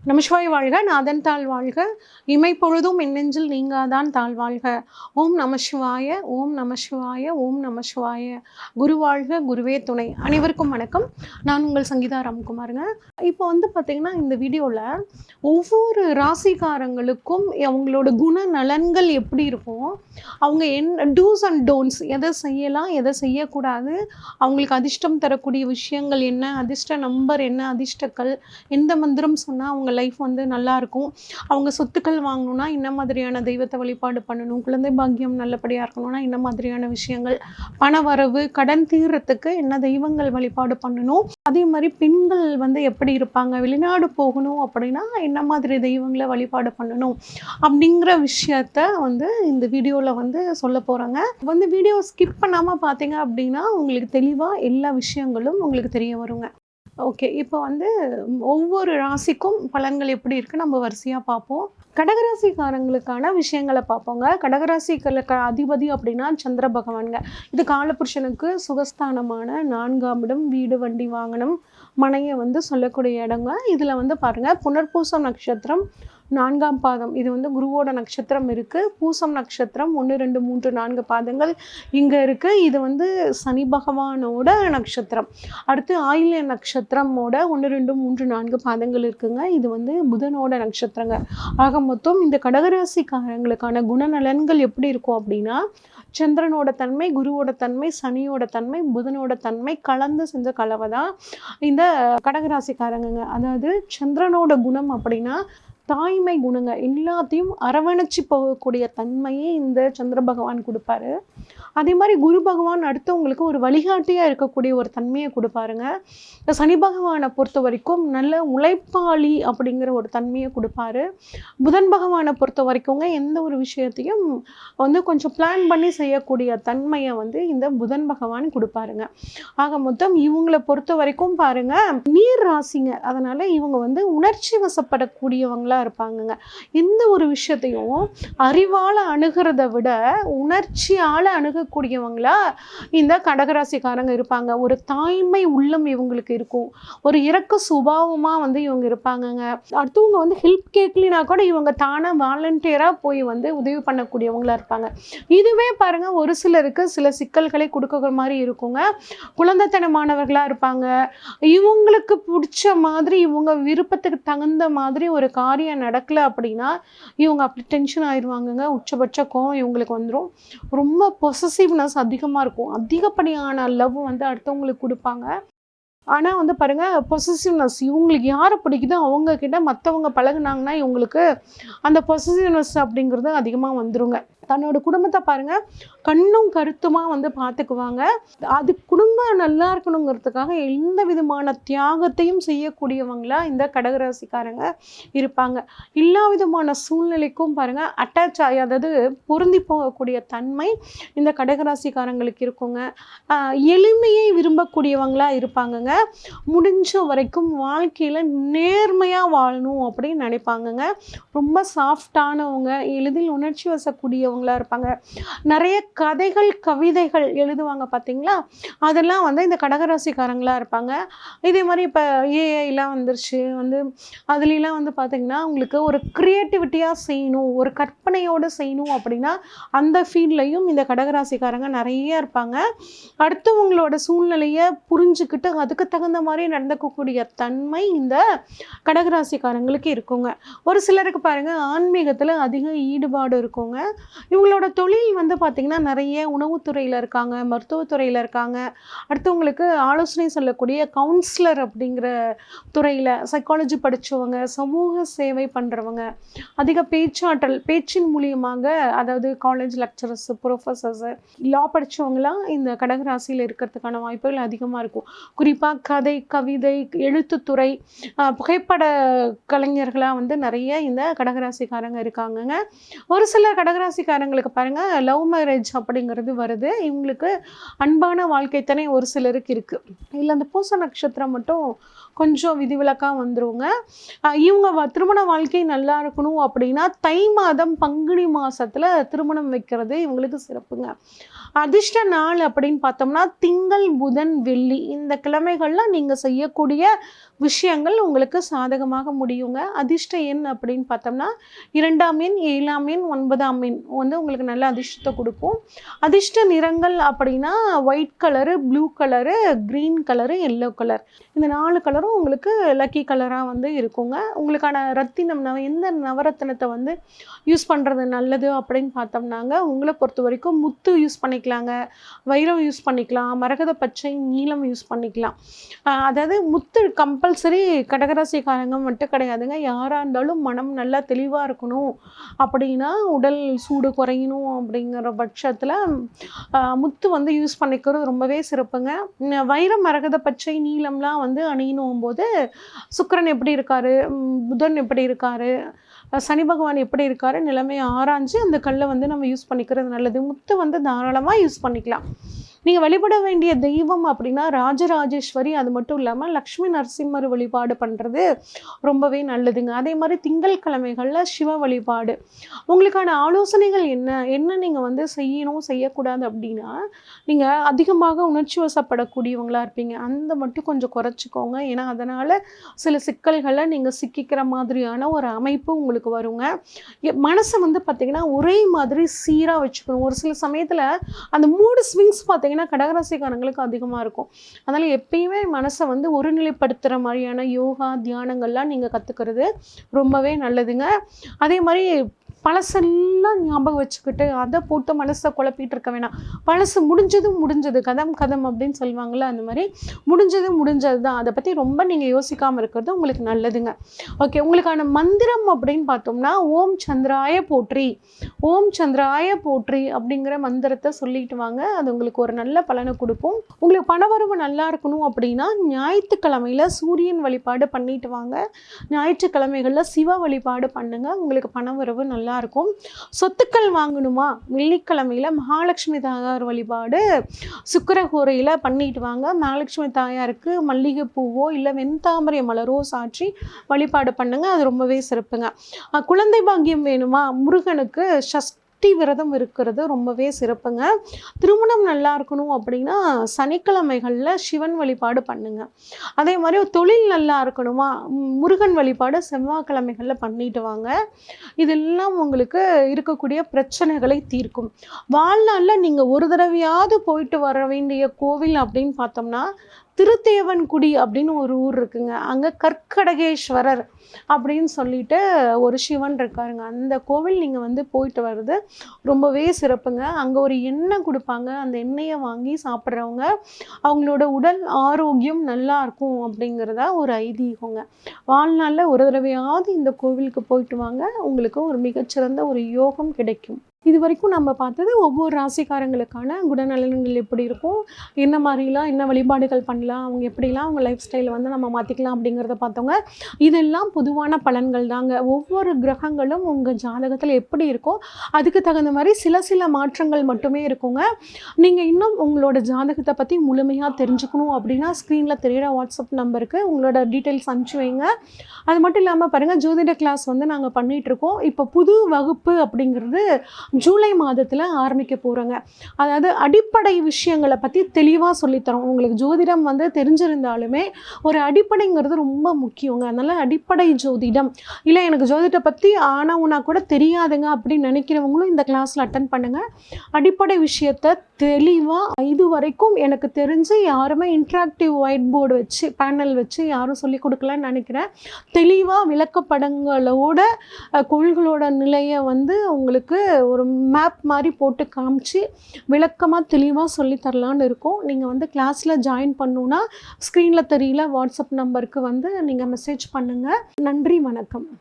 நமசிவாய வாழ்க, நாதன் தாழ் வாழ்க, இமைப்பொழுதும் எண்ணெஞ்சில் நீங்காதான் தாழ் வாழ்க. ஓம் நமசிவாய, ஓம் நமசிவாய, ஓம் நமசிவாய. குரு வாழ்க, குருவே துணை. அனைவருக்கும் வணக்கம். நான் உங்கள் சங்கீதா ராம்குமாருங்க. இப்போ பார்த்தீங்கன்னா இந்த வீடியோவில் ஒவ்வொரு ராசிக்காரங்களுக்கும் அவங்களோட குண நலன்கள் எப்படி இருக்கும், அவங்க என்ன டூஸ் அண்ட் டோன்ட்ஸ், எதை செய்யலாம் எதை செய்யக்கூடாது, அவங்களுக்கு அதிர்ஷ்டம் தரக்கூடிய விஷயங்கள் என்ன, அதிர்ஷ்ட நம்பர் என்ன, அதிர்ஷ்டக்கள், எந்த மந்திரம் சொன்னால் அவங்க லைஃப் நல்லாயிருக்கும், அவங்க சொத்துக்கள் வாங்கணும்னா என்ன மாதிரியான தெய்வத்தை வழிபாடு பண்ணணும், குழந்தை பாக்கியம் நல்லபடியாக இருக்கணும்னா என்ன மாதிரியான விஷயங்கள், பண வரவு, கடன் தீர்றதுக்கு என்ன தெய்வங்கள் வழிபாடு பண்ணணும், அதே மாதிரி பெண்கள் எப்படி இருப்பாங்க, வெளிநாடு போகணும் அப்படின்னா என்ன மாதிரி தெய்வங்களை வழிபாடு பண்ணணும் அப்படிங்கிற விஷயத்த இந்த வீடியோவில் சொல்ல போகிறாங்க. வீடியோ ஸ்கிப் பண்ணாமல் பார்த்தீங்க அப்படின்னா உங்களுக்கு தெளிவாக எல்லா விஷயங்களும் உங்களுக்கு தெரிய வருங்க. ஓகே, இப்போ ஒவ்வொரு ராசிக்கும் பலன்கள் எப்படி இருக்குது நம்ம வரிசையாக பார்ப்போம். கடகராசிக்காரங்களுக்கான விஷயங்களை பார்ப்போங்க. கடகராசிகளுக்கு அதிபதி அப்படின்னா சந்திர பகவான்க. இது காலபுருஷனுக்கு சுகஸ்தானமான 4ஆம் இடம், வீடு வண்டி வாகனம் மனையை சொல்லக்கூடிய இடங்க. இதில் பாருங்கள், புனர்பூசம் நட்சத்திரம் 4ஆம் பாதம், இது குருவோட நட்சத்திரம் இருக்குது. பூசம் நட்சத்திரம் 1, 2, 3, 4 பாதங்கள் இங்கே இருக்குது. இது சனி பகவானோட நட்சத்திரம். அடுத்து ஆயில்ய நட்சத்திரமோட 1, 2, 3, 4 பாதங்கள் இருக்குங்க. இது புதனோட நட்சத்திரங்க. ஆக மொத்தம் இந்த கடகராசிக்காரங்களுக்கான குணநலன்கள் எப்படி இருக்கும் அப்படின்னா, சந்திரனோட தன்மை, குருவோட தன்மை, சனியோட தன்மை, புதனோட தன்மை கலந்து செஞ்ச கலவை தான் இந்த கடகராசிக்காரங்க. அதாவது சந்திரனோட குணம் அப்படின்னா தாய்மை குணங்க, எல்லாத்தையும் அரவணைச்சி போகக்கூடிய தன்மையே இந்த சந்திர பகவான் கொடுப்பாரு. அதே மாதிரி குரு பகவான் அடுத்தவங்களுக்கு ஒரு வழிகாட்டியாக இருக்கக்கூடிய ஒரு தன்மையை கொடுப்பாருங்க. இந்த சனி பகவானை பொறுத்த வரைக்கும் நல்ல உழைப்பாளி அப்படிங்கிற ஒரு தன்மையை கொடுப்பாரு. புதன் பகவானை பொறுத்த வரைக்குங்க எந்த ஒரு விஷயத்தையும் கொஞ்சம் பிளான் பண்ணி செய்யக்கூடிய தன்மையை இந்த புதன் பகவான் கொடுப்பாருங்க. ஆக மொத்தம் இவங்களை பொறுத்த வரைக்கும் பாருங்க, நீர் ராசிங்க. அதனால இவங்க உணர்ச்சி வசப்படக்கூடியவங்களா இருப்பாங்க. எந்த ஒரு விஷயத்தையும் அறிவால அணுகிறத விட உணர்ச்சியால அணுகக்கூடியவங்களா இந்த கடகராசிக்காரங்க இருப்பாங்க. ஒரு தாய்மை உள்ளம் இவங்களுக்கு இருக்கும், ஒரு இரக்க சுபாவமா இவங்க இருப்பாங்கங்க. அடுத்தவங்க ஹெல்ப் கேட்கலினா கூட இவங்க தானே வாலண்டியரா போய் உதவி பண்ணக்கூடியவங்களா இருப்பாங்க. இதுவே பாருங்க, ஒரு சிலருக்கு சில சிக்கல்களை கொடுக்குற மாதிரி இருக்குங்க. குழந்தைத்தனமானவர்களா இருப்பாங்க. இவங்களுக்கு பிடிச்ச மாதிரி, இவங்க விருப்பத்துக்கு தகுந்த மாதிரி ஒரு காரியம் நடக்கல அப்படின்னா இவங்க அப்படி டென்ஷன் ஆயிடுவாங்கங்க. உச்சபட்ச கோவம் இவங்களுக்கு வந்துடும். ரொம்ப பொசசிவ்னஸ் அதிகமாக இருக்கும். அதிகப்படியான லவ் அடுத்தவங்களுக்கு கொடுப்பாங்க. ஆனால் பாருங்க, பொசசிவ்னஸ் இவங்களுக்கு யாரை பிடிக்குதோ அவங்க கிட்ட மற்றவங்க பழகுனாங்கன்னா இவங்களுக்கு அந்த பொசசிவ்னஸ் அப்படிங்கிறது அதிகமாக வந்துருங்க. தன்னோட குடும்பத்தை பாருங்க, கண்ணும் கருத்துமா பார்த்துக்குவாங்க. அது குடும்பம் நல்லா இருக்கணுங்கிறதுக்காக எந்த விதமான தியாகத்தையும் செய்யக்கூடியவங்களா இந்த கடகராசிக்காரங்க இருப்பாங்க. எல்லா விதமான சூழ்நிலைக்கும் பாருங்க அட்டாச் ஆகி, அதாவது பொருந்தி போகக்கூடிய தன்மை இந்த கடகராசிக்காரங்களுக்கு இருக்குங்க. எளிமையை விரும்பக்கூடியவங்களா இருப்பாங்கங்க. முடிஞ்ச வரைக்கும் வாழ்க்கையில நேர்மையா வாழணும் அப்படின்னு நினைப்பாங்கங்க. ரொம்ப சாஃப்டானவங்க, எளிதில் உணர்ச்சி வசக்கூடியவங்களா இருப்பாங்க. நிறைய கதைகள் கவிதைகள் எழுதுவாங்க பார்த்தீங்களா, அதெல்லாம் இந்த கடகராசிக்காரங்களா இருப்பாங்க. இதே மாதிரி இப்போ ஏஐலாம் வந்துருச்சு, அதுலாம் பார்த்தீங்கன்னா உங்களுக்கு ஒரு க்ரியேட்டிவிட்டியாக செய்யணும், ஒரு கற்பனையோடு செய்யணும் அப்படின்னா அந்த ஃபீல்ட்லையும் இந்த கடகராசிக்காரங்க நிறைய இருப்பாங்க. அடுத்தவங்களோட சூழ்நிலையை புரிஞ்சுக்கிட்டு அதுக்கு தகுந்த மாதிரி நடந்துக்கக்கூடிய தன்மை இந்த கடகராசிக்காரங்களுக்கு இருக்குங்க. ஒரு சிலருக்கு பாருங்க ஆன்மீகத்தில் அதிக ஈடுபாடு இருக்குங்க. இவங்களோட தொழில் பார்த்திங்கன்னா நிறைய உணவுத்துறையில் இருக்காங்க, மருத்துவத்துறையில் இருக்காங்க. அடுத்தவங்களுக்கு ஆலோசனை சொல்லக்கூடிய கவுன்சிலர் அப்படிங்கிற துறையில் சைக்காலஜி படித்தவங்க, சமூக சேவை பண்ணுறவங்க, அதிக பேச்சாற்றல், பேச்சின் மூலியமாக, அதாவது காலேஜ் லெக்சரர்ஸ், ப்ரொஃபஸர்ஸு, லா படித்தவங்களாம் இந்த கடகராசியில் இருக்கிறதுக்கான வாய்ப்புகள் அதிகமாக இருக்கும். குறிப்பாக கதை, கவிதை, எழுத்துத்துறை, புகைப்பட கலைஞர்களாக நிறைய இந்த கடகராசிக்காரங்க இருக்காங்கங்க. ஒரு சில கடகராசிக்காரங்களுக்கு பாருங்கள் லவ் மேரேஜ் அப்படிங்கிறது வருது. இவங்களுக்கு அன்பான வாழ்க்கை தானே ஒரு சிலருக்கு இருக்குது. இல்லை அந்த பூச நட்சத்திரம் மட்டும் கொஞ்சம் விதிவிலக்காக வந்துருங்க. இவங்க திருமண வாழ்க்கை நல்லா இருக்கணும் அப்படின்னா தை மாதம் பங்குனி மாதத்தில் திருமணம் வைக்கிறது இவங்களுக்கு சிறப்புங்க. அதிர்ஷ்ட நாள் அப்படின்னு பார்த்தோம்னா திங்கள், புதன், வெள்ளி இந்த கிழமைகளில் நீங்கள் செய்யக்கூடிய விஷயங்கள் உங்களுக்கு சாதகமாக முடியுங்க. அதிர்ஷ்ட எண் அப்படின்னு பார்த்தோம்னா 2ஆம் எண், 7ஆம் எண், 9ஆம் எண் வந்து உங்களுக்கு நல்ல அதிர்ஷ்டத்தை கொடுக்கும். அதிர்ஷ்ட நிறங்கள் அப்படின்னா white colour, blue colour, green colour, yellow colour இந்த 4 கலரும் உங்களுக்கு லக்கி கலராக வந்து இருக்குங்க. உங்களுக்கான ரத்தினம் எந்த நவரத்தினத்தை வந்து யூஸ் பண்ணுறது நல்லது அப்படின்னு பார்த்தோம்னாங்க, உங்களை பொறுத்த வரைக்கும் முத்து யூஸ் பண்ணிக்கலாங்க, வைரம் யூஸ் பண்ணிக்கலாம், மரகத பச்சை, நீலம் யூஸ் பண்ணிக்கலாம். அதாவது முத்து கம்பல்சரி கடகராசிக்காரங்க மட்டும் கிடையாதுங்க. யாராக இருந்தாலும் மனம் நல்லா தெளிவாக இருக்கணும் அப்படின்னா, உடல் சூடு குறையணும் அப்படிங்கிற பட்சத்தில் முத்து வந்து யூஸ் பண்ணிக்கிறது ரொம்பவே சிறப்புங்க. வைரம், மரகத பச்சை, நீலம்லாம் வந்து அணியணும் போது சுக்கிரன் எப்படி இருக்காரு, புதன் எப்படி இருக்காரு, சனி பகவான் எப்படி இருக்காரு நிலைமையை ஆராய்ஞ்சு அந்த கல்லை வந்து நம்ம யூஸ் பண்ணிக்கிறது நல்லது. முத்து வந்து தாராளமாக யூஸ் பண்ணிக்கலாம். நீங்கள் வழிபட வேண்டிய தெய்வம் அப்படின்னா ராஜராஜேஸ்வரி, அது மட்டும் இல்லாமல் லக்ஷ்மி நரசிம்மர் வழிபாடு பண்ணுறது ரொம்பவே நல்லதுங்க. அதே மாதிரி திங்கள் கிழமைகளில் சிவ வழிபாடு. உங்களுக்கான ஆலோசனைகள் என்ன நீங்கள் வந்து செய்யணும் செய்யக்கூடாது அப்படின்னா, நீங்கள் அதிகமாக உணர்ச்சி வசப்படக்கூடியவங்களாக இருப்பீங்க, அந்த மட்டும் கொஞ்சம் குறைச்சிக்கோங்க. ஏன்னா அதனால் சில சிக்கல்களை நீங்கள் சிக்கிக்கிற மாதிரியான ஒரு அமைப்பு உங்களுக்கு வருங்க. மனசை வந்து பார்த்திங்கன்னா ஒரே மாதிரி சீராக வச்சுக்கணும். ஒரு சில சமயத்தில் அந்த மூடு ஸ்விங்ஸ் பார்த்திங்கன்னா கடகராசிக்காரங்களுக்கு அதிகமாக இருக்கும். அதனால் எப்பயுமே மனசை வந்து ஒருநிலைப்படுத்துகிற மாதிரியான யோகா தியானங்கள்லாம் நீங்கள் கற்றுக்கிறது ரொம்பவே நல்லதுங்க. அதே மாதிரி பழசெல்லாம் ஞாபகம் வச்சுக்கிட்டு அதை போட்டு மனசை குழப்பிட்டு இருக்க வேணாம். பழசு முடிஞ்சது கதம் அப்படின்னு சொல்லுவாங்கள்ல, அந்த மாதிரி முடிஞ்சது தான். அதை பற்றி ரொம்ப நீங்கள் யோசிக்காமல் இருக்கிறது உங்களுக்கு நல்லதுங்க. ஓகே, உங்களுக்கான மந்திரம் அப்படின்னு பார்த்தோம்னா ஓம் சந்திராய போற்றி, ஓம் சந்திராய போற்றி அப்படிங்கிற மந்திரத்தை சொல்லிட்டு வாங்க. அது உங்களுக்கு ஒரு நல்ல பலனை கொடுக்கும். உங்களுக்கு பணவரவு நல்லா இருக்கணும் அப்படின்னா ஞாயிற்றுக்கிழமையில் சூரியன் வழிபாடு பண்ணிட்டு வாங்க. ஞாயிற்றுக்கிழமைகளில் சிவ வழிபாடு பண்ணுங்க. உங்களுக்கு பணவரவு நல்லா இருக்கும். சொத்துக்கள் வாங்கணுமா, வெள்ளிக்கிழமையில மகாலட்சுமி தாயார் வழிபாடு சுக்கிரஹோரையில் பண்ணிட்டு வாங்க. மகாலட்சுமி தாயாருக்கு மல்லிகை பூவோ இல்லை வெண்தாமரை மலரோ சாற்றி வழிபாடு பண்ணுங்க. அது ரொம்பவே சிறப்புங்க. குழந்தை பாக்கியம் வேணுமா, முருகனுக்கு சஷ்டி விரதம் இருக்கிறது ரொம்பவே சிறப்புங்க. திருமணம் நல்லா இருக்கணும் அப்படின்னா சனிக்கிழமைகளில் சிவன் வழிபாடு பண்ணுங்க. அதே மாதிரி தொழில் நல்லா இருக்கணுமா, முருகன் வழிபாடு செவ்வாய்க்கிழமைகளில் பண்ணிட்டு வாங்க. இதெல்லாம் உங்களுக்கு இருக்கக்கூடிய பிரச்சனைகளை தீர்க்கும். வாழ்நாளில் நீங்கள் ஒரு தடவையாவது போயிட்டு வர வேண்டிய கோவில் அப்படின்னு பார்த்தோம்னா திருத்தேவன்குடி அப்படின்னு ஒரு ஊர் இருக்குங்க. அங்கே கற்கடகேஸ்வரர் அப்படின்னு சொல்லிட்டு ஒரு சிவன் இருக்காருங்க. அந்த கோவில் நீங்கள் வந்து போயிட்டு வர்றது ரொம்பவே சிறப்புங்க. அங்கே ஒரு எண்ணெய் கொடுப்பாங்க. அந்த எண்ணெயை வாங்கி சாப்பிட்றவங்க அவங்களோட உடல் ஆரோக்கியம் நல்லா இருக்கும் அப்படிங்கிறதா ஒரு ஐதீகங்க. வாழ்நாளில் ஒரு தடவையாவது இந்த கோவிலுக்கு போயிட்டு வாங்க. உங்களுக்கு ஒரு மிகச்சிறந்த ஒரு யோகம் கிடைக்கும். இது வரைக்கும் நம்ம பார்த்தது ஒவ்வொரு ராசிக்காரங்களுக்கான குணநலன்கள் எப்படி இருக்கும், என்ன மாதிரிலாம் என்ன வழிபாடுகள் பண்ணலாம், அவங்க எப்படிலாம் அவங்க லைஃப் ஸ்டைலை வந்து நம்ம மாற்றிக்கலாம் அப்படிங்கிறத பார்த்தோங்க. இதெல்லாம் பொதுவான பலன்கள் தாங்க. ஒவ்வொரு கிரகங்களும் உங்கள் ஜாதகத்தில் எப்படி இருக்கோ அதுக்கு தகுந்த மாதிரி சில மாற்றங்கள் மட்டுமே இருக்குங்க. நீங்கள் இன்னும் உங்களோட ஜாதகத்தை பற்றி முழுமையாக தெரிஞ்சுக்கணும் அப்படின்னா ஸ்க்ரீனில் தெரிகிற வாட்ஸ்அப் நம்பருக்கு உங்களோட டீட்டெயில்ஸ் அனுப்பிச்சி வைங்க. அது மட்டும் இல்லாமல் பாருங்கள், ஜோதிட கிளாஸ் வந்து நாங்கள் பண்ணிகிட்ருக்கோம். இப்போ புது வகுப்பு அப்படிங்கிறது ஜூலை மாதத்தில் ஆரம்பிக்க போகிறோங்க. அதாவது அடிப்படை விஷயங்களை பற்றி தெளிவாக சொல்லித்தரோம். உங்களுக்கு ஜோதிடம் வந்து தெரிஞ்சிருந்தாலுமே ஒரு அடிப்படைங்கிறது ரொம்ப முக்கியங்க. அதனால் அடிப்படை ஜோதிடம் இல்லை எனக்கு ஜோதிடத்தை பற்றி ஆனவுனா கூட தெரியாதுங்க அப்படின்னு நினைக்கிறவங்களும் இந்த கிளாஸில் அட்டன் பண்ணுங்கள். அடிப்படை விஷயத்தை தெளிவாக இது வரைக்கும் எனக்கு தெரிஞ்சு யாருமே இன்ட்ராக்டிவ் ஒயிட் போர்டு வச்சு பேனல் வச்சு யாரும் சொல்லிக் கொடுக்கலன்னு நினைக்கிறேன். தெளிவாக விளக்கப்படங்களோட கோள்களோட நிலையை வந்து உங்களுக்கு ஒரு மேப் மாதிரி போட்டு காமிச்சு விளக்கமாக தெளிவாக சொல்லி தரலான்னு இருக்கும். நீங்கள் வந்து கிளாஸில் ஜாயின் பண்ணணுன்னா ஸ்க்ரீனில் தெரியல வாட்ஸ்அப் நம்பருக்கு வந்து நீங்கள் மெசேஜ் பண்ணுங்கள். நன்றி, வணக்கம்.